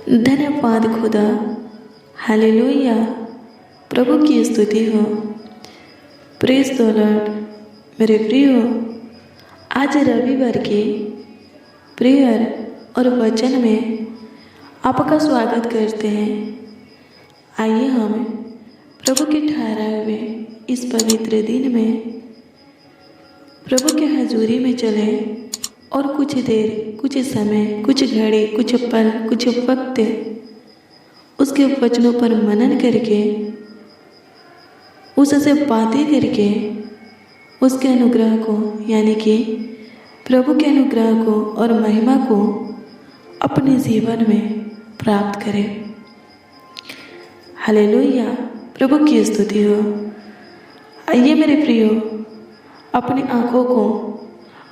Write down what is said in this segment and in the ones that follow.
धन्यवाद खुदा। हालेलुया। प्रभु की स्तुति हो। Praise the Lord. मेरे प्रियो, आज रविवार के प्रेयर और वचन में आपका स्वागत करते हैं। आइए हम प्रभु के ठहराए हुए इस पवित्र दिन में प्रभु के हजूरी में चलें और कुछ देर, कुछ समय, कुछ घड़ी, कुछ पल, कुछ वक्त उसके वचनों पर मनन करके, उससे बातें करके उसके अनुग्रह को यानी कि प्रभु के अनुग्रह को और महिमा को अपने जीवन में प्राप्त करें। हालेलुया। प्रभु की स्तुति हो। आइए मेरे प्रियो, अपनी आंखों को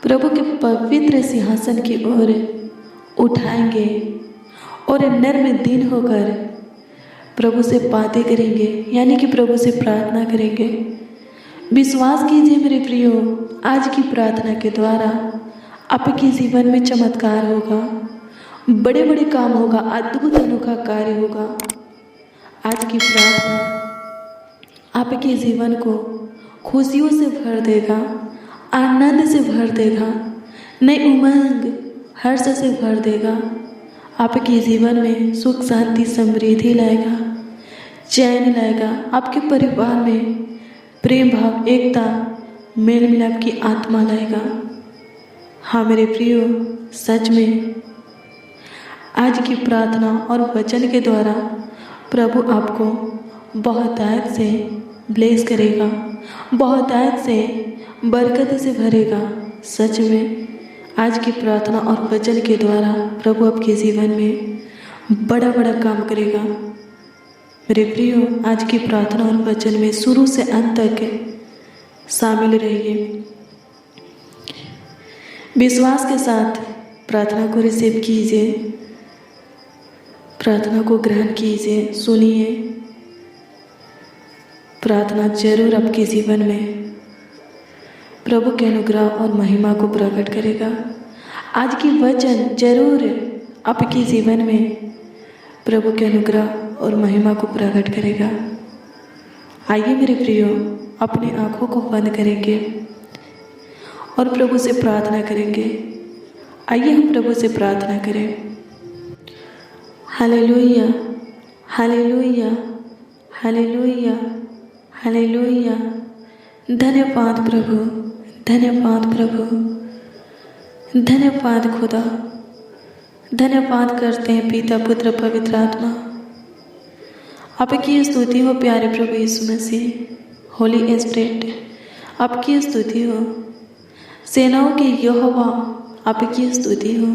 प्रभु के पवित्र सिंहासन की ओर उठाएंगे और नर्म दिन होकर प्रभु से बातें करेंगे यानी कि प्रभु से प्रार्थना करेंगे। विश्वास कीजिए मेरे प्रियो, आज की प्रार्थना के द्वारा आपके जीवन में चमत्कार होगा, बड़े बड़े काम होगा, अद्भुत अनोखा कार्य होगा। आज की प्रार्थना आपके जीवन को खुशियों से भर देगा, आनंद से भर देगा, नई उमंग, हर्ष से भर देगा। आपके जीवन में सुख, शांति, समृद्धि लाएगा, चैन लाएगा। आपके परिवार में प्रेम भाव, एकता, मेल मिलाप की आत्मा लाएगा। हाँ मेरे प्रियो, सच में आज की प्रार्थना और वचन के द्वारा प्रभु आपको बहुतायत से ब्लेस करेगा, बहुतायत से बरकत से भरेगा। सच में आज की प्रार्थना और वचन के द्वारा प्रभु आपके जीवन में बड़ा बड़ा काम करेगा। मेरे प्रियो, आज की प्रार्थना और वचन में शुरू से अंत तक शामिल रहिए। विश्वास के साथ प्रार्थना को रिसीव कीजिए, प्रार्थना को ग्रहण कीजिए, सुनिए। प्रार्थना जरूर आपके जीवन में प्रभु के अनुग्रह और महिमा को प्रकट करेगा। आज की वचन जरूर आपके जीवन में प्रभु के अनुग्रह और महिमा को प्रकट करेगा। आइए मेरे प्रियो, अपनी आंखों को बंद करेंगे और प्रभु से प्रार्थना करेंगे। आइए हम प्रभु से प्रार्थना करें। Hallelujah, hallelujah, hallelujah, hallelujah. धन्यवाद प्रभु, धन्यवाद प्रभु, धन्यवाद खुदा। धन्यवाद करते हैं पिता, पुत्र, पवित्र आत्मा। आपकी स्तुति हो प्यारे प्रभु यीशु मसीह। होली स्पिरिट, आपकी स्तुति हो। सेनाओं के यहोवा, आपकी स्तुति हो।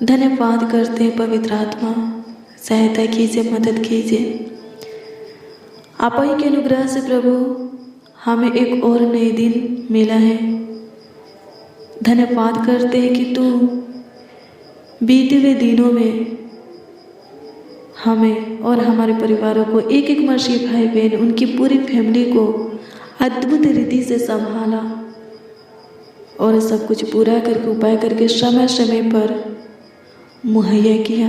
धन्यवाद करते हैं पवित्र आत्मा। सहायता कीजिए, मदद कीजिए। आप ही के अनुग्रह से प्रभु हमें एक और नए दिन मिला है। धन्यवाद करते हैं कि तू बीते हुए दिनों में हमें और हमारे परिवारों को, एक एक मसीह भाई बहन, उनकी पूरी फैमिली को अद्भुत रीति से संभाला और सब कुछ पूरा करके, उपाय करके, समय समय पर मुहैया किया।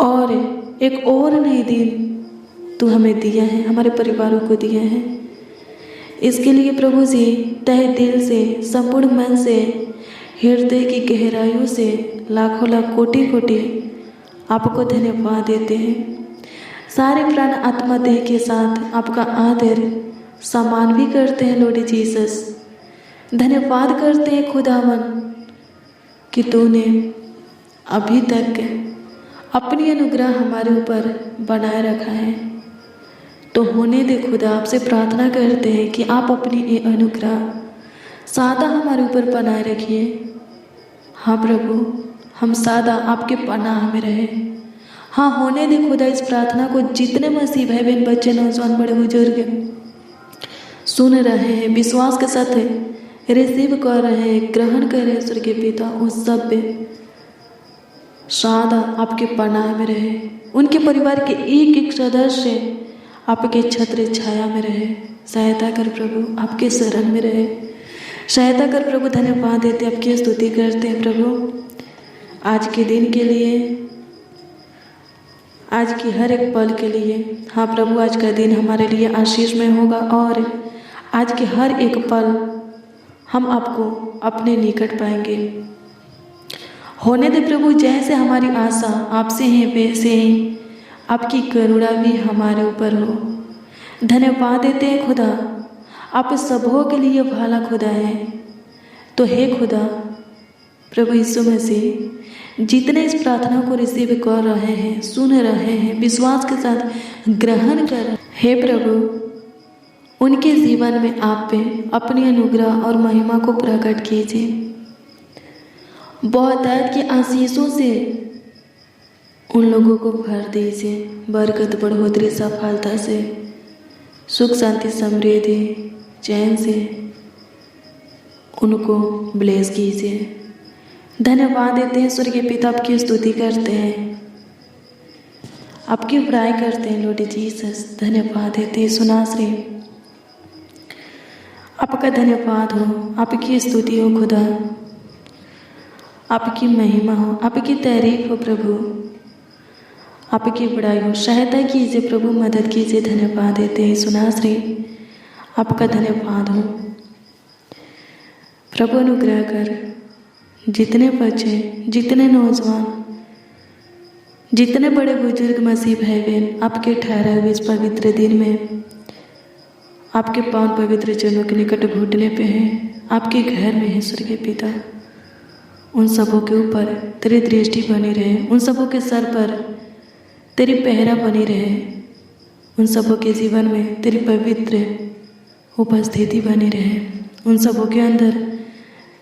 और एक और नए दिन तू हमें दिया है, हमारे परिवारों को दिया है। इसके लिए प्रभु जी तहे दिल से, संपूर्ण मन से, हृदय की गहराइयों से लाखों लाख कोटि कोटि आपको धन्यवाद देते हैं। सारे प्राण आत्मा देह के साथ आपका आदर सम्मान भी करते हैं लॉर्ड जीसस। धन्यवाद करते हैं खुदावन कि तूने अभी तक अपनी अनुग्रह हमारे ऊपर बनाए रखा है। तो होने दे खुदा, आपसे प्रार्थना करते हैं कि आप अपनी ये अनुग्रह सदा हमारे ऊपर बनाए रखिए। हाँ प्रभु, हम सदा आपके पनाह में रहे। हाँ होने दे खुदा, इस प्रार्थना को जितने मसीह भाई बहन, बच्चे, नौजवान, बड़े बुजुर्ग सुन रहे हैं, विश्वास के साथ रिसीव कर रहे हैं, ग्रहण कर रहे हैं स्वर्गीय पिता, उस सब पे सदा आपके पनाह में रहे। उनके परिवार के एक एक सदस्य आपके छत्र छाया में रहे। सहायता कर प्रभु, आपके शरण में रहे। सहायता कर प्रभु। धन्यवाद देते, आपकी स्तुति करते हैं प्रभु। आज के दिन के लिए, आज की हर एक पल के लिए। हाँ प्रभु, आज का दिन हमारे लिए आशीषमय होगा और आज के हर एक पल हम आपको अपने निकट पाएंगे। होने दे प्रभु, जैसे हमारी आशा आपसे है वैसे ही आपकी करुणा भी हमारे ऊपर हो। धन्यवाद देते हैं खुदा, आप सबों के लिए भला खुदा है। तो हे खुदा प्रभु यीशु मसीह, जितने इस प्रार्थना को रिसीव कर रहे हैं, सुन रहे हैं, विश्वास के साथ ग्रहण कर, हे प्रभु उनके जीवन में आप पे अपनी अनुग्रह और महिमा को प्रकट कीजिए। बहुतायत की आशीषों से उन लोगों को भर दीजिए, बरकत, बढ़ोतरी, सफलता से, सुख, शांति, समृद्धि, चैन से उनको ब्लेस कीजिए। धन्यवाद देते हैं स्वर्गीय पिता, आपकी स्तुति करते हैं, आपकी बड़ाई करते हैं लॉर्ड जीसस। धन्यवाद देते हैं सुनाश्री, आपका धन्यवाद हो, आपकी स्तुति हो खुदा, आपकी महिमा हो, आपकी तारीफ हो प्रभु, आपकी बड़ाई हो। सहायता कीजिए प्रभु, मदद कीजिए। धन्यवाद देते हैं सुनाश्री, आपका धन्यवाद हो प्रभु। अनुग्रह कर, जितने बच्चे, जितने नौजवान, जितने बड़े बुजुर्ग मसीह भाई बहन आपके ठहराए हुए इस पवित्र दिन में आपके पावन पवित्र चरणों के निकट घुटने पे हैं, आपके घर में है स्वर्गीय पिता, उन सबों के ऊपर तेरी दृष्टि बनी रहे, उन सबों के सर पर तेरी पहरा बनी रहे, उन सबों के जीवन में तेरी पवित्र उपस्थिति बनी रहे, उन सबों के अंदर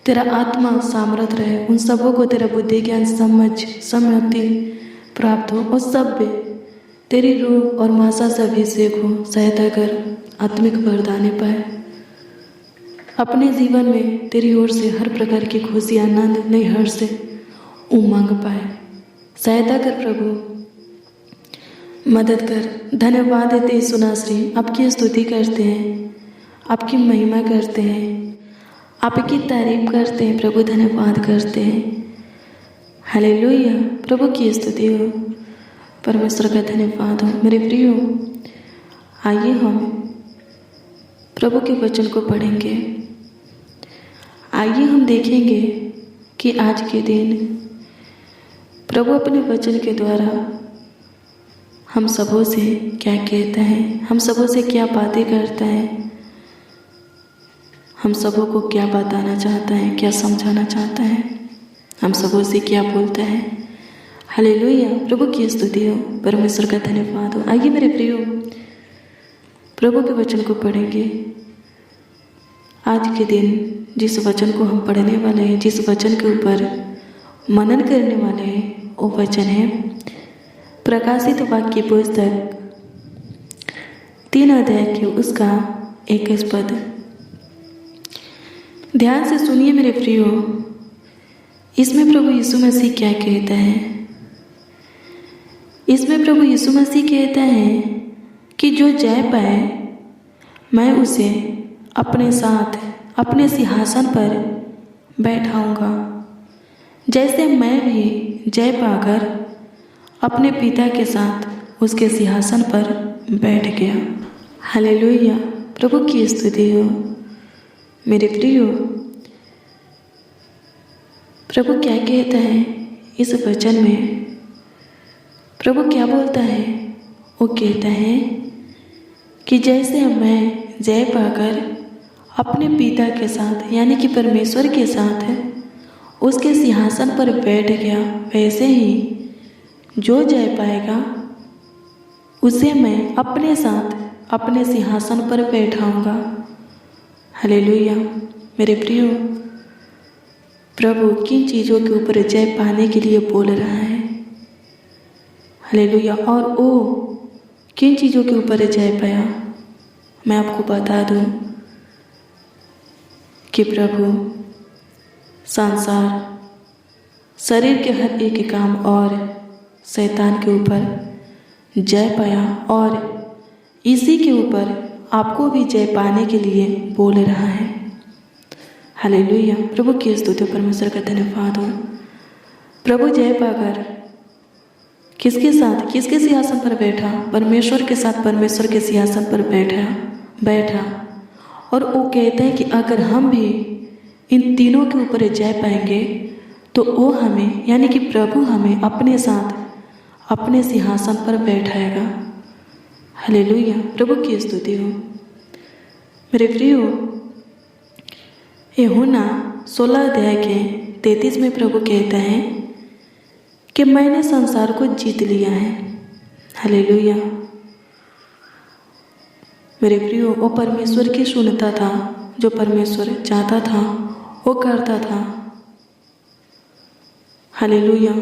तेरा आत्मा सामर्थ रहे, उन सबों को तेरा बुद्धि ज्ञान समझ सम्मति प्राप्त हो और सब में तेरी रूह और मासा से अभिषेक हो। सहायता कर, आत्मिक वरदान पाए, अपने जीवन में तेरी ओर से हर प्रकार की खुशी, आनंद, नई हर्ष से उमंग पाए। सहायता कर प्रभु, मदद कर। धन्यवाद देते सुनाश्री, आपकी स्तुति करते हैं, आपकी महिमा करते हैं, आपकी तारीफ करते हैं प्रभु। धन्यवाद करते हैं। हालेलुया, प्रभु की स्तुति हो, परमेश्वर का धन्यवाद हो। मेरे प्रियो, आइए हम प्रभु के वचन को पढ़ेंगे। आइए हम देखेंगे कि आज के दिन प्रभु अपने वचन के द्वारा हम सबों से क्या कहता है, हम सबों से क्या बातें करता है, हम सबों को क्या बताना चाहता है, क्या समझाना चाहता है, हम सबों से क्या बोलता है। हालेलुया, प्रभु की स्तुति हो, परमेश्वर का धन्यवाद हो। आइए मेरे प्रियो, प्रभु के वचन को पढ़ेंगे। आज के दिन जिस वचन को हम पढ़ने वाले हैं, जिस वचन के ऊपर मनन करने वाले हैं, वो वचन है प्रकाशित वाक्य पुस्तक 3 अध्याय के उसका 21 पद। ध्यान से सुनिए मेरे प्रियो, इसमें प्रभु यीशु मसीह क्या कहता है। इसमें प्रभु यीशु मसीह कहता है कि जो जय पाए मैं उसे अपने साथ अपने सिंहासन पर बैठाऊंगा, जैसे मैं भी जय पाकर अपने पिता के साथ उसके सिंहासन पर बैठ गया। हालेलुया, प्रभु की स्तुति हो। मेरे प्रियो, प्रभु क्या कहता है इस वचन में? प्रभु क्या बोलता है? वो कहता है कि जैसे मैं जय पाकर अपने पिता के साथ यानी कि परमेश्वर के साथ उसके सिंहासन पर बैठ गया, वैसे ही जो जय पाएगा उसे मैं अपने साथ अपने सिंहासन पर बैठाऊंगा। हालेलुया, मेरे प्रियो, प्रभु किन चीज़ों के ऊपर जय पाने के लिए बोल रहा है? हालेलुया, और वो किन चीज़ों के ऊपर जय पाया? मैं आपको बता दूं कि प्रभु संसार, शरीर के हर एक काम और शैतान के ऊपर जय पाया, और इसी के ऊपर आपको भी जय पाने के लिए बोल रहा है। हालेलुया, प्रभु की स्तुति, परमेश्वर का धन्यवाद हो। प्रभु जय पाकर किसके साथ, किसके सिंहासन पर बैठा? परमेश्वर के साथ परमेश्वर के सिंहासन पर बैठा। और वो कहते हैं कि अगर हम भी इन तीनों के ऊपर जय पाएंगे तो वो हमें, यानी कि प्रभु हमें अपने साथ अपने सिंहासन पर बैठाएगा। हालेलुया, प्रभु की स्तुति हो। मेरे प्रियो, यूहन्ना 16 अध्याय के 33 में प्रभु कहता है कि मैंने संसार को जीत लिया है। हालेलुया। मेरे प्रियो, वो परमेश्वर की सुनता था, जो परमेश्वर चाहता था वो करता था। हालेलुया।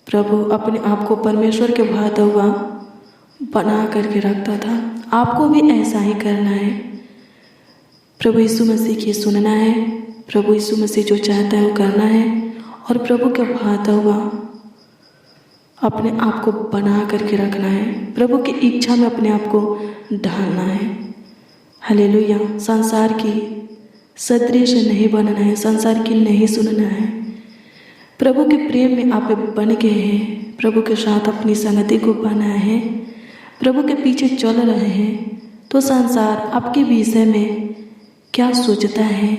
प्रभु अपने आप को परमेश्वर के भाता हुआ बना करके रखता था। आपको भी ऐसा ही करना है। प्रभु यीशु मसीह की सुनना है, प्रभु यीशु मसीह जो चाहता है वो करना है, और प्रभु के भाता हुआ अपने आप को बना करके रखना है। प्रभु की इच्छा में अपने आप को ढालना है। हालेलुया। संसार की सदृश नहीं बनना है, संसार की नहीं सुनना है। प्रभु के प्रेम में आप बन गए हैं, प्रभु के साथ अपनी संगति को बनाए हैं, प्रभु के पीछे चल रहे हैं, तो संसार आपके विषय में क्या सोचता है,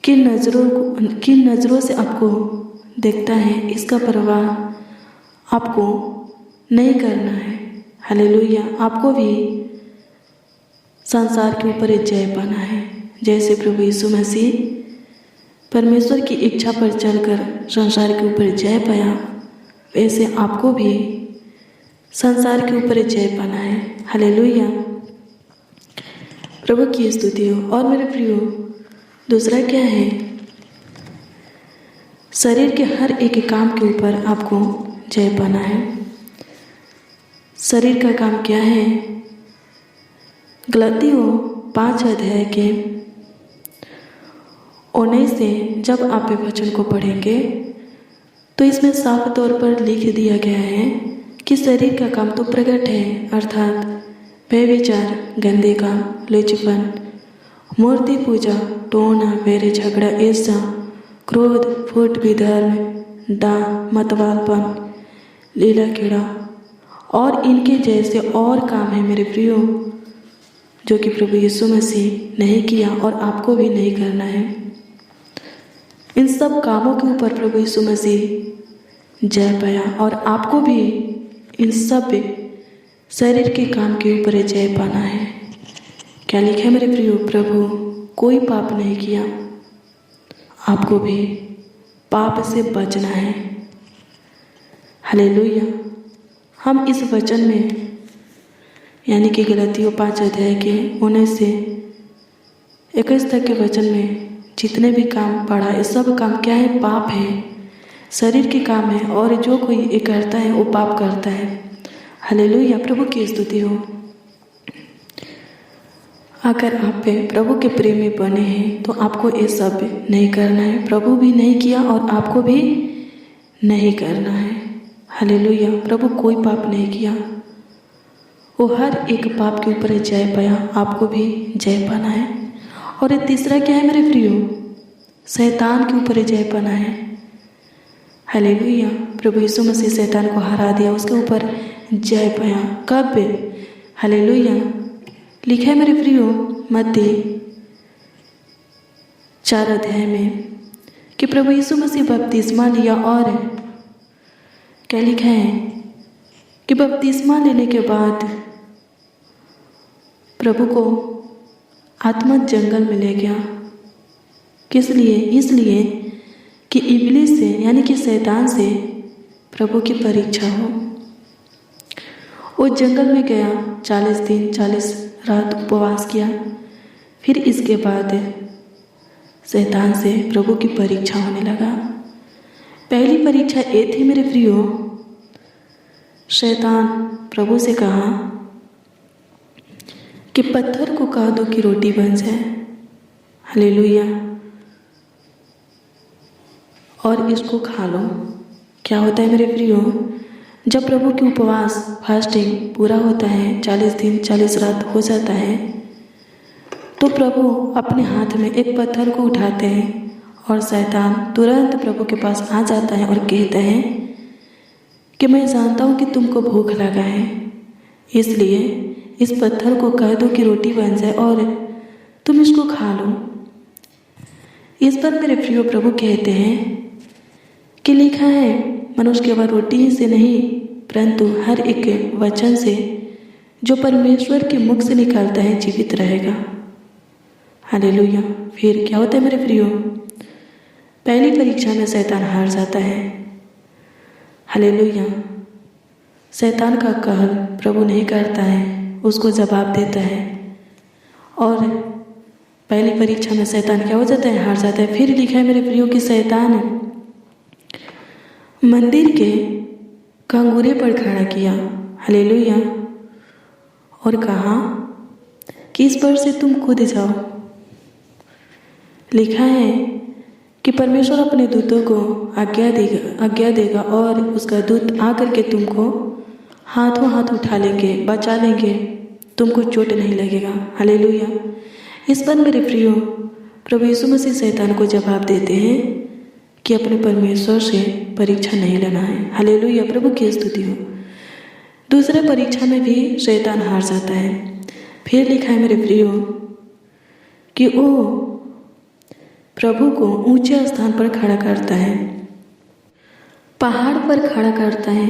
किन नज़रों से आपको देखता है, इसका परवाह आपको नहीं करना है। हालेलुया। आपको भी संसार के ऊपर जय पाना है। जैसे प्रभु यीशु मसीह परमेश्वर की इच्छा पर चलकर संसार के ऊपर जय पाया, वैसे आपको भी संसार के ऊपर जय पाना है। हालेलुया, प्रभु की स्तुति हो। और मेरे प्रियो, दूसरा क्या है? शरीर के हर एक काम के ऊपर आपको जय पाना है। शरीर का काम क्या है? गलातियों 5 अध्याय के 19 से जब आप वचन को पढ़ेंगे तो इसमें साफ तौर पर लिख दिया गया है कि शरीर का काम तो प्रकट है, अर्थात व्यभिचार, गंदे काम, लुचपन, मूर्ति पूजा, टोना, वैर, झगड़ा, ईर्ष्या, क्रोध, फूट, विधर्म, डाह, मतवालपन, लीला कीड़ा और इनके जैसे और काम है मेरे प्रियो, जो कि प्रभु यीशु मसीह नहीं किया और आपको भी नहीं करना है। इन सब कामों के ऊपर प्रभु यीशु मसीह जय पाया और आपको भी इन सब शरीर के काम के ऊपर जय पाना है। क्या लिखा है मेरे प्रियो? प्रभु कोई पाप नहीं किया, आपको भी पाप से बचना है। हालेलुया। हम इस वचन में, यानी कि गलातियों 5 अध्याय के 19 से 21 तक के वचन में जितने भी काम पढ़ा, ये सब काम क्या है? पाप है, शरीर के काम है, और जो कोई ये करता है वो पाप करता है। हालेलुया, प्रभु की स्तुति हो। अगर आप प्रभु के प्रेमी बने हैं तो आपको ये सब नहीं करना है। प्रभु भी नहीं किया और आपको भी नहीं करना है। हालेलुया। प्रभु कोई पाप नहीं किया, वो हर एक पाप के ऊपर जय पाया, आपको भी जय पाना है। और ये तीसरा क्या है मेरे प्रियो? शैतान के ऊपर जय पाना है। हालेलुया। प्रभु यीशु मसीह शैतान को हरा दिया, उसके ऊपर जय पाया। कब? हालेलुया। लिखा है मेरे प्रियो मत्ती 4 अध्याय में कि प्रभु यीशु मसीह बपतिस्मा लिया, और क्या लिखा है कि बपतिस्मा लेने के बाद प्रभु को आत्मा जंगल में ले गया। किस लिए? इसलिए कि इब्लीस से, यानी कि शैतान से प्रभु की परीक्षा हो। वो जंगल में गया, 40 दिन 40 रात उपवास किया। फिर इसके बाद शैतान से प्रभु की परीक्षा होने लगा। पहली परीक्षा ये थी मेरे प्रियो, शैतान प्रभु से कहा कि पत्थर को कह दो कि रोटी बन जाए। हालेलुया। और इसको खा लो। क्या होता है मेरे प्रियो? जब प्रभु की उपवास फास्टिंग पूरा होता है, 40 दिन 40 रात हो जाता है, तो प्रभु अपने हाथ में एक पत्थर को उठाते हैं और शैतान तुरंत प्रभु के पास आ जाता है और कहता है कि मैं जानता हूँ कि तुमको भूख लगा है, इसलिए इस पत्थर को कह दो कि रोटी बन जाए और तुम इसको खा लो। इस पर मेरे प्रिय प्रभु कहते हैं कि लिखा है, मनुष्य केवल रोटी ही से नहीं परंतु हर एक वचन से जो परमेश्वर के मुख से निकलता है जीवित रहेगा। हालेलुया। फिर क्या होता है मेरे प्रियो? पहली परीक्षा में शैतान हार जाता है। हालेलुया। शैतान का कहल प्रभु नहीं करता है, उसको जवाब देता है और पहली परीक्षा में शैतान क्या हो जाता है? हार जाता है। फिर लिखा है मेरे प्रियो कि शैतान मंदिर के कंगूरे पर खड़ा किया। हालेलुया। और कहा कि इस पर से तुम कूद जाओ। लिखा है कि परमेश्वर अपने दूतों को आज्ञा देगा और उसका दूत आकर के तुमको हाथों हाथ उठा लेंगे, बचा लेंगे, तुमको चोट नहीं लगेगा। हालेलुया। इस पर मेरे प्रियो प्रभु यीशु मसीह शैतान को जवाब देते हैं कि अपने परमेश्वर से परीक्षा नहीं लेना है। हालेलुया। प्रभु की स्तुति हो। दूसरे परीक्षा में भी शैतान हार जाता है। फिर लिखा है मेरे प्रियो कि वो प्रभु को ऊंचे स्थान पर खड़ा करता है, पहाड़ पर खड़ा करता है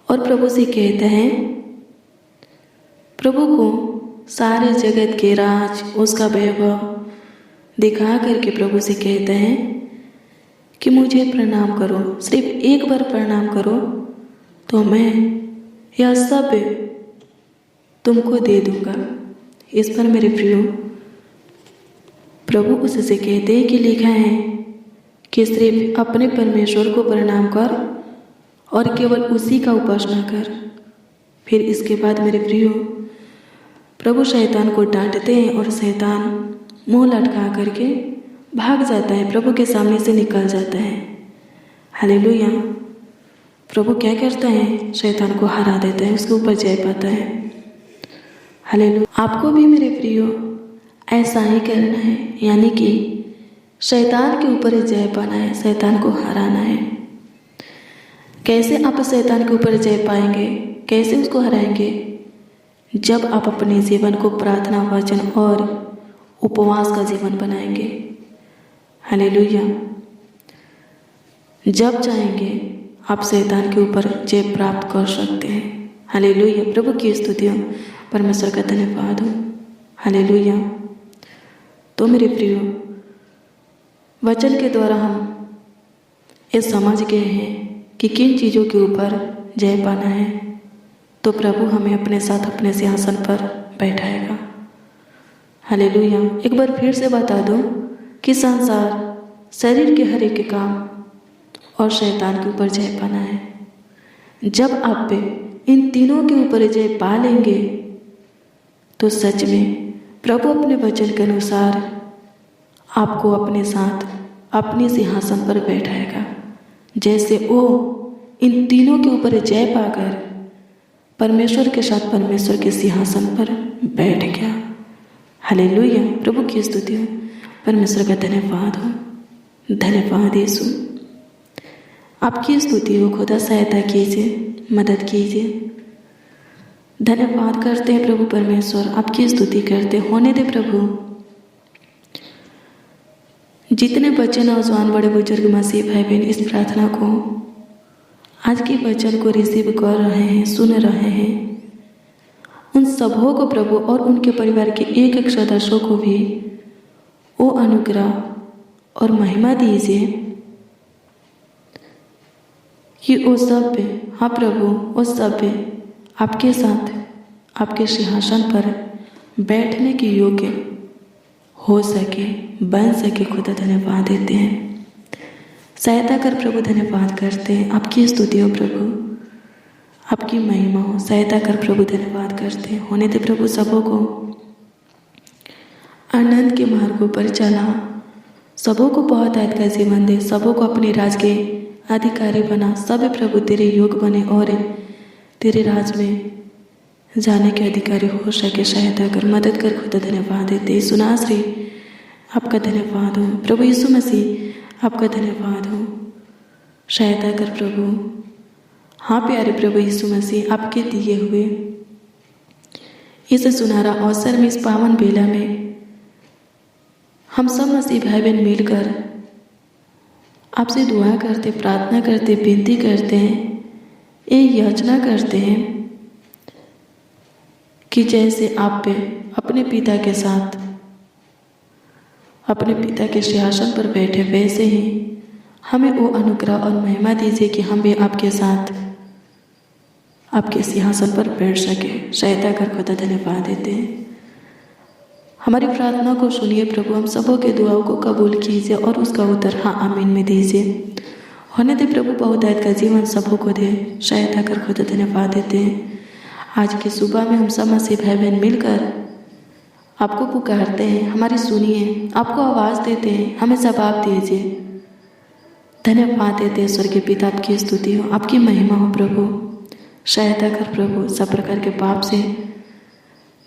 और प्रभु से कहता है, प्रभु को सारे जगत के राज, उसका वैभव दिखा करके प्रभु से कहता है कि मुझे प्रणाम करो, सिर्फ एक बार प्रणाम करो तो मैं यह सब तुमको दे दूंगा। इस पर मेरे प्रियो प्रभु उससे कहते हैं कि लिखा है कि सिर्फ अपने परमेश्वर को प्रणाम कर और केवल उसी का उपासना कर। फिर इसके बाद मेरे प्रियो प्रभु शैतान को डांटते हैं और शैतान मुंह लटका करके भाग जाता है, प्रभु के सामने से निकल जाता है। हालेलुया। प्रभु क्या करता है? शैतान को हरा देता है, उसके ऊपर जय पाता है। हालेलुया। आपको भी मेरे प्रियो ऐसा ही करना है, यानी कि शैतान के ऊपर जय पाना है, शैतान को हराना है। कैसे आप शैतान के ऊपर जय पाएंगे, कैसे उसको हराएंगे? जब आप अपने जीवन को प्रार्थना, वचन और उपवास का जीवन बनाएंगे। हालेलुया। जब चाहेंगे आप शैतान के ऊपर जय प्राप्त कर सकते हैं। हालेलुया। प्रभु की स्तुति हो, परमेश्वर का धन्यवाद हो। हालेलुया। तो मेरे प्रियो वचन के द्वारा हम ये समझ गए हैं कि किन चीज़ों के ऊपर जय पाना है, तो प्रभु हमें अपने साथ अपने सिंहासन पर बैठाएगा। हालेलुया। एक बार फिर से बता दो कि संसार, शरीर के हर एक काम और शैतान के ऊपर जय पाना है। जब आप इन तीनों के ऊपर जय पा लेंगे तो सच में प्रभु अपने वचन के अनुसार आपको अपने साथ अपने सिंहासन पर बैठाएगा। जैसे वो इन तीनों के ऊपर जय पाकर परमेश्वर के साथ परमेश्वर के सिंहासन पर बैठ गया। हालेलुया। प्रभु की स्तुति हो, परमेश्वर का धन्यवाद हो। धन्यवाद यीशु। आपकी स्तुति हो, खुदा सहायता कीजिए, मदद कीजिए। धन्यवाद करते हैं प्रभु परमेश्वर, आपकी स्तुति करते होने दे प्रभु। जितने बच्चे, नौजवान, बड़े बुजुर्ग, मसीह भाई बहन इस प्रार्थना को, आज के वचन को रिसीव कर रहे हैं, सुन रहे हैं, उन सबों को प्रभु और उनके परिवार के एक एक सदस्यों को भी वो अनुग्रह और महिमा दीजिए कि वो सब, हाँ प्रभु, वो सब आपके साथ आपके सिंहासन पर बैठने के योग्य हो सके, बन सके। खुदा धन्यवाद देते हैं, सहायता कर प्रभु। धन्यवाद करते हैं, आपकी स्तुति हो प्रभु, आपकी महिमा हो। सहायता कर प्रभु, धन्यवाद करते हैं होने दे प्रभु। सबों को आनंद के मार्गों पर चला, सबों को बहुत आयत का जीवन दे, सबों को अपने राज के अधिकारी बना। सब प्रभु तेरे योग बने और तेरे राज में जाने के अधिकारी हो सके। सहायता कर, मदद कर खुदा। धन्यवाद देते। सुनाश्री आपका धन्यवाद हो। प्रभु यीशु मसीह आपका धन्यवाद हो। सहायता कर प्रभु। हाँ प्यारे प्रभु यीशु मसीह, आपके दिए हुए इस सुनहरा अवसर में, इस पावन बेला में हम सब मसीह भाई बहन मिलकर आपसे दुआ करते, प्रार्थना करते, विनती करते हैं, ये याचना करते हैं कि जैसे आप पे अपने पिता के साथ अपने पिता के सिंहासन पर बैठे, वैसे ही हमें वो अनुग्रह और महिमा दीजिए कि हम भी आपके साथ आपके सिंहासन पर बैठ सके। सहायता कर खुदा धन्यवाद देते हैं। हमारी प्रार्थना को सुनिए प्रभु, हम सबों के दुआओं को कबूल कीजिए और उसका उत्तर हाँ आमीन में दीजिए। होने दे प्रभु, बहुतायत का जीवन सबों को दे। सहायता कर खुदा धन्यवाद देते हैं। आज की सुबह में हम सब मसीह भाई बहन मिलकर आपको पुकारते हैं, हमारी सुनिए, आपको आवाज़ देते हैं, हमें जवाब दीजिए। धन्यवाद देते हैं स्वर्गीय पिता, आपकी स्तुति हो, आपकी महिमा हो प्रभु। सहायता कर प्रभु, सब प्रकार के पाप से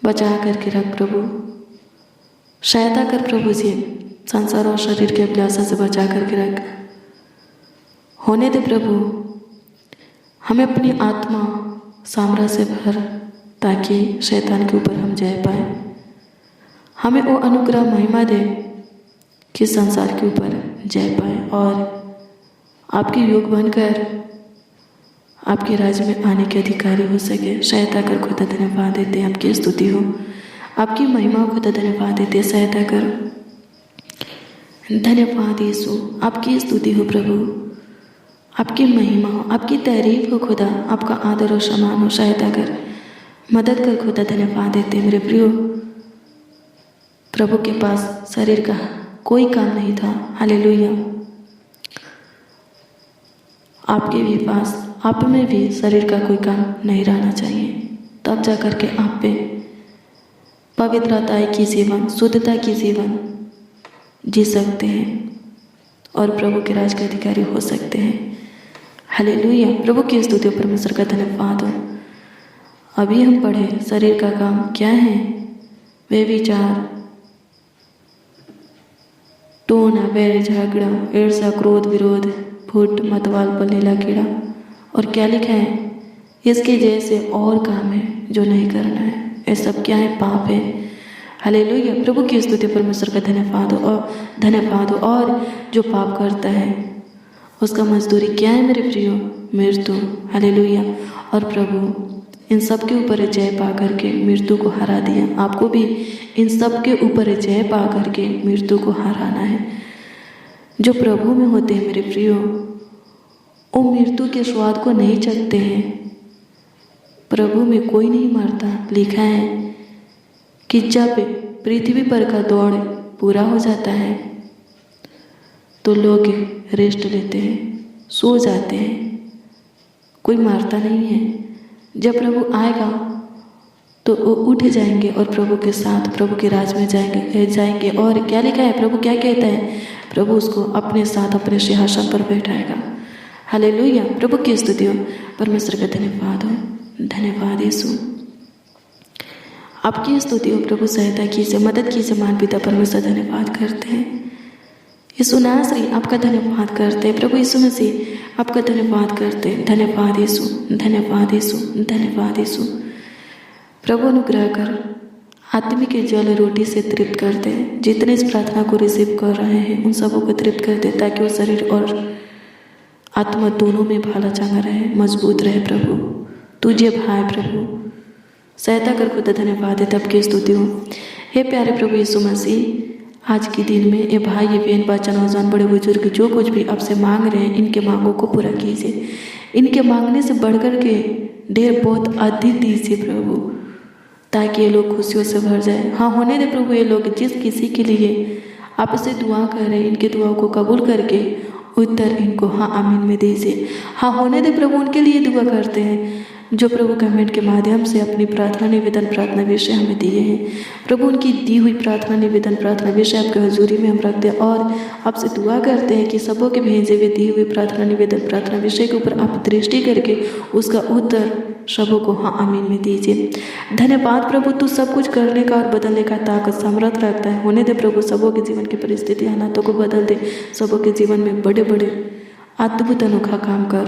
बचा करके रख प्रभु। सहायता कर प्रभु जी, संसार और शरीर के अभिलाषा से बचा करके रख। होने दे प्रभु, हमें अपनी आत्मा साम्राज्य से भर, ताकि शैतान के ऊपर हम जय पाए। हमें वो अनुग्रह महिमा दे कि संसार के ऊपर जय पाए और आपके योग बनकर आपके राज्य में आने के अधिकारी हो सके। सहायता कर खुदा धन्यवाद देते हैं, आपकी स्तुति हो, आपकी महिमा खुदा धन्यवाद देते हैं। सहायता कर, धन्यवाद यीशु, आपकी स्तुति हो प्रभु, आपकी महिमा हो, आपकी तारीफ हो खुदा, आपका आदर और सम्मान हो। सहायता कर, मदद कर खुदा धन्यवाद देते हैं। मेरे प्रियो, प्रभु के पास शरीर का कोई काम नहीं था। हालेलुया। आपके भी पास, आप में भी शरीर का कोई काम नहीं रहना चाहिए, तब जा कर के आप पे पवित्रता की जीवन, शुद्धता की जीवन जी सकते हैं और प्रभु के राज के अधिकारी हो सकते हैं। हालेलुया। प्रभु की स्तुति, परमेश्वर का धन्यवाद हो। अभी हम पढ़े शरीर का काम क्या है? वे विचार, टोना, बैर, झगड़ा, ईर्ष्या, क्रोध, विरोध, फूट, मतवाल, बलेला, कीड़ा। और क्या लिखा है? इसके जैसे और काम है जो नहीं करना है। ये सब क्या है? पाप है। हालेलुया। प्रभु की स्तुति, परमेश्वर का धन्यवाद हो और धन्यवाद हो। और जो पाप करता है उसका मजदूरी क्या है मेरे प्रियो? मृत्यु। हालेलुया। और प्रभु इन सब के ऊपर जय पा करके मृत्यु को हरा दिया। आपको भी इन सब के ऊपर जय पा करके मृत्यु को हराना है। जो प्रभु में होते हैं मेरे प्रियो, वो मृत्यु के स्वाद को नहीं चखते हैं। प्रभु में कोई नहीं मरता। लिखा है कि जब पृथ्वी पर का दौड़ पूरा हो जाता है तो लोग रेस्ट लेते हैं, सो जाते हैं, कोई मरता नहीं है। जब प्रभु आएगा तो वो उठ जाएंगे और प्रभु के साथ प्रभु के राज में जाएंगे। और क्या लिखा है? प्रभु क्या कहता है? प्रभु उसको अपने साथ अपने सिंहासन पर बैठाएगा। हालेलुया। प्रभु की स्तुति हो, परमेश्वर का धन्यवाद हो। धन्यवाद यीशु, आपकी स्तुति हो प्रभु। सहायता कीजिए, मदद कीजिए महान पिता परमेश्वर। धन्यवाद करते हैं यीशु नासरी, आपका धन्यवाद करते हैं प्रभु यीशु मसीह, आपका धन्यवाद करते हैं। धन्यवाद यीशु, धन्यवाद यीशु, धन्यवाद यीशु। प्रभु अनुग्रह कर, आत्मिक जल रोटी से तृप्त कर दे। जितने इस प्रार्थना को रिसीव कर रहे हैं उन सबों को तृप्त कर दे, ताकि वो शरीर और आत्मा दोनों में भाला चंगा रहे, मजबूत रहे। प्रभु तुझे भाई प्रभु, सहायता कर खुदा धन्यवाद है, तब की स्तुति हो। हे प्यारे प्रभु यीशु मसीह, आज के दिन में ये भाई, ये बहन, बच्चा, नौजवान, बड़े बुजुर्ग जो कुछ भी आपसे मांग रहे हैं, इनके मांगों को पूरा कीजिए। इनके मांगने से बढ़कर के ढेर बहुत अधिक दीजिए प्रभु, ताकि ये लोग खुशियों से भर जाए। हाँ, होने दे प्रभु, ये लोग जिस किसी के लिए आपसे दुआ कर रहे हैं, इनके दुआओं को कबूल करके उत्तर इनको हाँ आमीन में दीजिए। हाँ, होने दे प्रभु, उनके लिए दुआ करते हैं जो प्रभु कमेंट के माध्यम से अपनी प्रार्थना निवेदन, प्रार्थना विषय हमें दिए हैं। प्रभु उनकी दी हुई प्रार्थना निवेदन, प्रार्थना विषय आपके हजूरी में हम रखते हैं और आपसे दुआ करते हैं कि सबों के भेजे हुए दी हुई प्रार्थना निवेदन, प्रार्थना विषय के ऊपर आप दृष्टि करके उसका उत्तर सबों को हाँ आमीन में दीजिए। धन्यवाद प्रभु, तू सब कुछ करने का और बदलने का ताकत सामर्थ रखता है। होने दे प्रभु, सबों के जीवन की परिस्थिति हालातों को बदल दे। सबों के जीवन में बड़े बड़े अद्भुत अनोखा काम कर,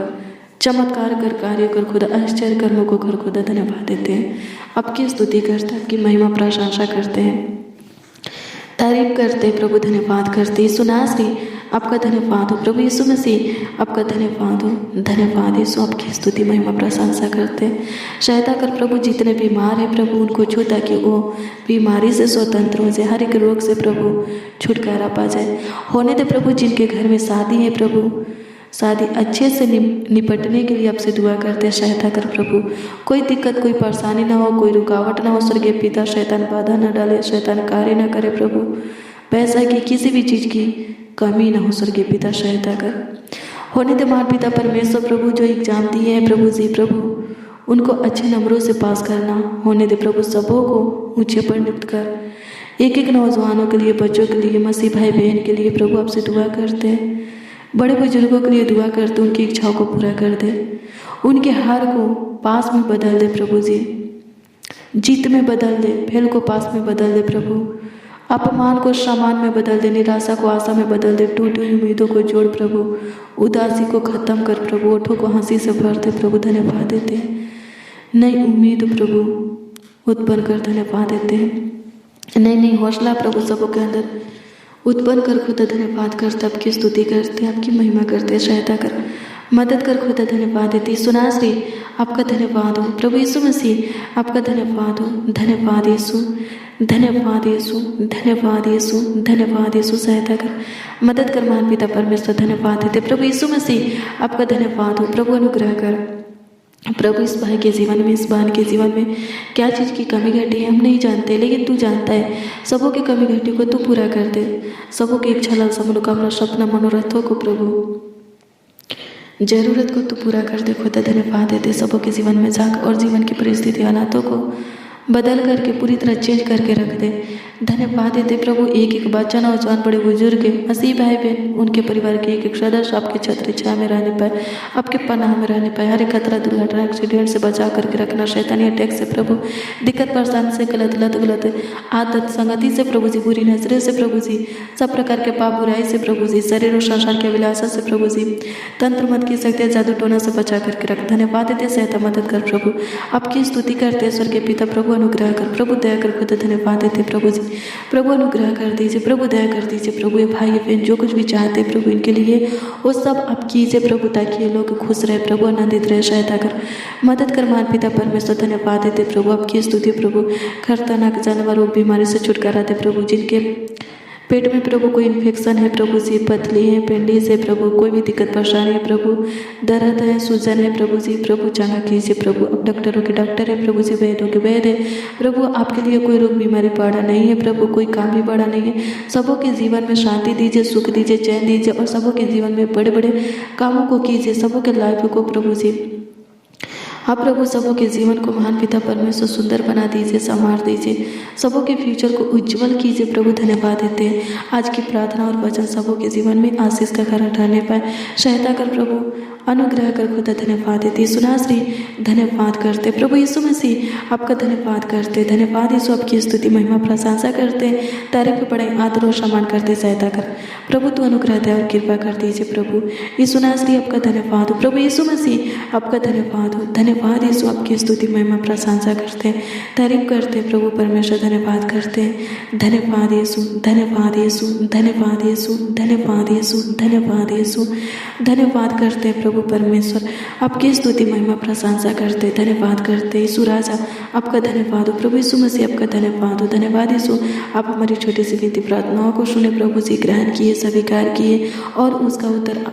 चमत्कार कर, कार्य कर खुदा, आश्चर्य कर्मों को कर खुदा। धन्यवाद देते हैं, आपकी स्तुति करते हैं, आपकी महिमा प्रशंसा करते हैं, तारीफ करते हैं प्रभु। धन्यवाद करते यीशु नासरी, आपका धन्यवाद हो प्रभु यीशु मसीह, आपका धन्यवाद हो। धन्यवाद यीशु, आपकी स्तुति महिमा प्रशंसा करते हैं। सहायता कर प्रभु, जितने बीमार हैं प्रभु उनको छू, ताकि वो बीमारी से स्वतंत्र हो जाए, हर एक रोग से प्रभु छुटकारा पा जाए। होने दे प्रभु, जिनके घर में शादी है प्रभु, शादी अच्छे से निपटने के लिए आपसे दुआ करते हैं। सहायता कर प्रभु, कोई दिक्कत, कोई परेशानी ना हो, कोई रुकावट ना हो। स्वर्गीय पिता, शैतान बाधा न डाले, शैतान कार्य न करे प्रभु, पैसा की किसी भी चीज़ की कमी ना हो। स्वर्गीय पिता सहायता कर। होने दे महान पिता परमेश्वर प्रभु, जो एग्जाम दिए हैं प्रभु जी, प्रभु उनको अच्छे नंबरों से पास करना। होने दे प्रभु, सबों को ऊंचे पर नियुक्त कर। एक एक नौजवानों के लिए, बच्चों के लिए, मसीह भाई बहन के लिए प्रभु आपसे दुआ करते हैं। बड़े बुजुर्गों के लिए दुआ करते, उनकी इच्छाओं को पूरा कर दे, उनके हार को पास में बदल दे प्रभु जी, जीत में बदल दे, फेल को पास में बदल दे प्रभु, अपमान को सम्मान में बदल दे, निराशा को आशा में बदल दे, टूटी हुई उम्मीदों को जोड़ प्रभु, उदासी को खत्म कर प्रभु, ओठों को हंसी से भर दे प्रभु। धन्यवाद देते हैं, नई उम्मीद प्रभु उत्पन्न कर। धन्यवाद देते हैं, नई हौसला प्रभु सबों के अंदर उत्पन्न कर खुदा। धन्यवाद करते, आपकी स्तुति करते, आपकी महिमा करते। सहायता कर, मदद कर खुदा। धन्यवाद देते यीशु नासरी, आपका धन्यवाद हो प्रभु यीशु मसीह, आपका धन्यवाद हो। धन्यवाद यीशु, धन्यवाद यीशु, धन्यवाद यीशु, धन्यवाद यीशु। सहायता कर, मदद कर महान पिता परमेश्वर। धन्यवाद देते प्रभु यीशु मसीह, आपका धन्यवाद हो प्रभु। अनुग्रह कर प्रभु, इस भाई के जीवन में, इस बहन के जीवन में क्या चीज़ की कमी घटी है हम नहीं जानते, लेकिन तू जानता है। सबों की कमी घटी को तू पूरा कर दे, सबों की इच्छा, लालसा, मनोकामना, सपना, मनोरथों को प्रभु, जरूरत को तू पूरा कर दे खुदा। धन्यवाद देते, सबों के जीवन में झांक और जीवन की परिस्थिति हालातों को बदल करके पूरी तरह चेंज करके रख दे। धन्यवाद देते प्रभु, एक एक बच्चा, नौजवान, बड़े बुजुर्ग, मसीह भाई बहन, उनके परिवार के एक एक सदस्य आपके छत्र छाया में रहने पाए, आपके पनाह में रहने पाए। हर एक खतरा, दुर्घटना, एक्सीडेंट से बचा करके रखना, शैतानी अटैक से प्रभु, दिक्कत परेशानी से, गलत आदत संगति से प्रभु जी, बुरी नजरें से प्रभु जी, सब प्रकार के पाप बुराई से प्रभु जी, शरीर और संसार के अभिलाषा से प्रभु जी, तंत्र मत की शक्ति, जादू टोना से बचा करके रख। धन्यवाद देते, सहायता मदद कर प्रभु, आपकी स्तुति करते स्वर्गीय पिता प्रभु। अनुग्रह कर प्रभु, दया कर खुदा। धन्यवाद देते प्रभु जी, प्रभु अनुग्रह कर दीजिए प्रभु, दया कर दीजिए प्रभु। ये भाई बहन जो कुछ भी चाहते प्रभु इनके लिए वो सब आप कीजिए प्रभु, ताकि ये लोग खुश रहे प्रभु, आनंदित रहे। सहायता कर, मदद कर महान पिता परमेश्वर। धन्यवाद देते प्रभु, आपकी स्तुति प्रभु। खतरनाक जानवर रोग बीमारी से छुटकारा दे प्रभु, जिनके पेट में प्रभु कोई इन्फेक्शन है प्रभु जी, पथली है, पेंडिस है प्रभु, कोई भी दिक्कत परेशानी है प्रभु, दर्द है, सूजन है प्रभु जी, प्रभु चंगा कीजिए प्रभु। अब डॉक्टरों के डॉक्टर है प्रभु जी, वैद्यों के वैद्य है प्रभु, आपके लिए कोई रोग बीमारी बड़ा नहीं है प्रभु, कोई काम भी बड़ा नहीं है। सबों के जीवन में शांति दीजिए, सुख दीजिए, चैन दीजिए, और सबों के जीवन में बड़े बड़े कामों को कीजिए, सबों के लाइफ को प्रभु जी हाँ प्रभु, सबों के जीवन को महान पिता परमेश्वर सुंदर बना दीजिए, संवार दीजिए, सबों के फ्यूचर को उज्जवल कीजिए प्रभु। धन्यवाद देते हैं, आज की प्रार्थना और वचन सबों के जीवन में आशीष का कारण ठहरने पाए। सहायता कर प्रभु, अनुग्रह कर खुदा। धन्यवाद देते सुनाश्री, धन्यवाद करते प्रभु यीशु मसीह, आपका धन्यवाद करते। धन्यवाद यीशु, आपकी स्तुति महिमा प्रशंसा करते, तारीफ पढ़ाई, आदर और सम्मान करते। सहायता कर प्रभु, तू अनुग्रह दे और कृपा कर दीजिए प्रभु यीशु नासरी, आपका धन्यवाद हो प्रभु यीशु मसीह, आपका धन्यवाद हो। धन्यवाद यीशु, आपकी स्तुति महिमा प्रशंसा करते, तारीफ करते प्रभु परमेश्वर। धन्यवाद करते, धन्यवाद यीशु, धन्यवाद यीशु, धन्यवाद यीशु, धन्यवाद यीशु, धन्यवाद यीशु, धन्यवाद करते प्रभु परमेश्वर, आपकी स्तुति महिमा प्रशंसा करते, धन्यवाद करते यीशु राजा, आपका धन्यवाद हो प्रभु यीशु मसीह, आपका धन्यवाद हो। धन्यवाद यीशु, आप हमारी छोटी सी विनती प्रार्थनाओं को सुने प्रभु जी, ग्रहण किए, स्वीकार किए और उसका उत्तर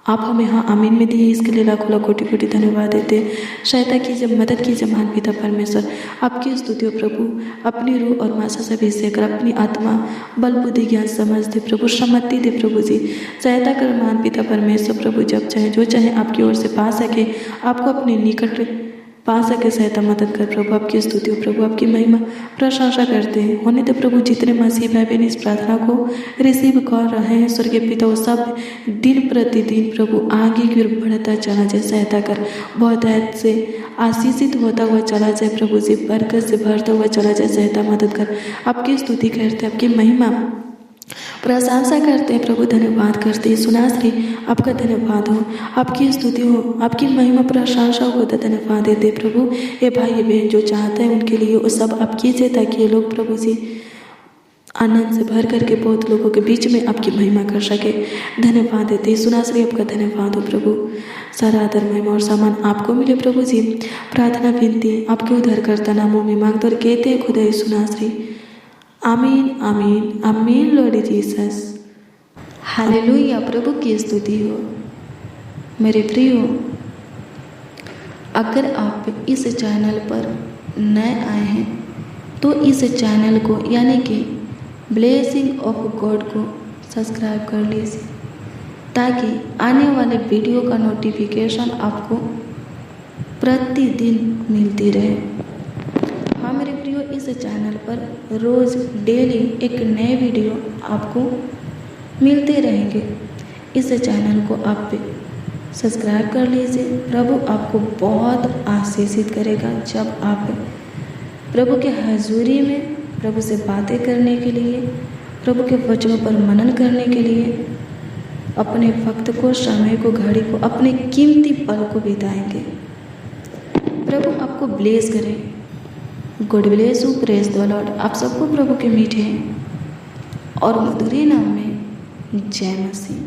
आप हमें हाँ आमीन में दिए, इसके लिए लाखों लाख कोटि कोटि धन्यवाद देते। सहायता कीजिए, मदद कीजिए महान पिता परमेश्वर, आपकी स्तुति हो प्रभु, अपनी रूह और मासा से अभिषेक कर, अपनी आत्मा बल बुद्धि ज्ञान समझ दे प्रभु, सम्मति दे प्रभु जी। सहायता कर महान पिता परमेश्वर प्रभु, जब चाहे जो चाहे आपकी ओर से पा सके, आपको अपने निकट पा सके। सहायता मदद कर प्रभु, आपकी स्तुति हो प्रभु, आपकी महिमा प्रशंसा करते हैं। होने दे प्रभु, जितने मसीह भाई बहन इस प्रार्थना को रिसीव कर रहे हैं स्वर्गीय पिता, वो सब दिन प्रतिदिन प्रभु आगे की ओर बढ़ता चला जाए। सहायता कर, बहुत से आशीषित होता हुआ चला जाए प्रभु जी, बरकत से भरता हुआ चला जाए। सहायता मदद कर, आपकी स्तुति करते, आपकी महिमा प्रशंसा करते हैं प्रभु, धन्यवाद करते हैं। सुनाश्री आपका धन्यवाद हो, आपकी स्तुति हो, आपकी महिमा प्रशंसा हो, धन्यवाद देते प्रभु। ये भाई ये बहन जो चाहते हैं उनके लिए वो सब आप कीजिए, ताकि ये लोग प्रभु जी आनंद से भर करके बहुत लोगों के बीच में आपकी महिमा कर सके। धन्यवाद देते हैं। सुनाश्री आपका धन्यवाद हो प्रभु। सारा आदर महिमा और सामान आपको मिले प्रभु जी। प्रार्थना विनती आपके उद्धारकर्ता नामों में मांगते और कहते हैं खुदा सुनाश्री, आमीन आमीन आमीन लॉर्ड जीसस। हालेलुया, प्रभु की स्तुति हो। मेरे प्रियो, अगर आप इस चैनल पर नए आए हैं तो इस चैनल को यानी कि ब्लेसिंग ऑफ गॉड को सब्सक्राइब कर लीजिए, ताकि आने वाले वीडियो का नोटिफिकेशन आपको प्रतिदिन मिलती रहे। हाँ मेरे प्रियो, इस चैनल पर रोज़ डेली एक नए वीडियो आपको मिलते रहेंगे। इस चैनल को आप सब्सक्राइब कर लीजिए। प्रभु आपको बहुत आशीषित करेगा जब आप प्रभु के हजूरी में प्रभु से बातें करने के लिए, प्रभु के वचनों पर मनन करने के लिए अपने वक्त को, समय को, घड़ी को, अपने कीमती पल को बिताएंगे। प्रभु आपको ब्लेस करे। God bless you, praise the Lord. आप सबको प्रभु के मीठे और मधुर नाम में जय मसीह।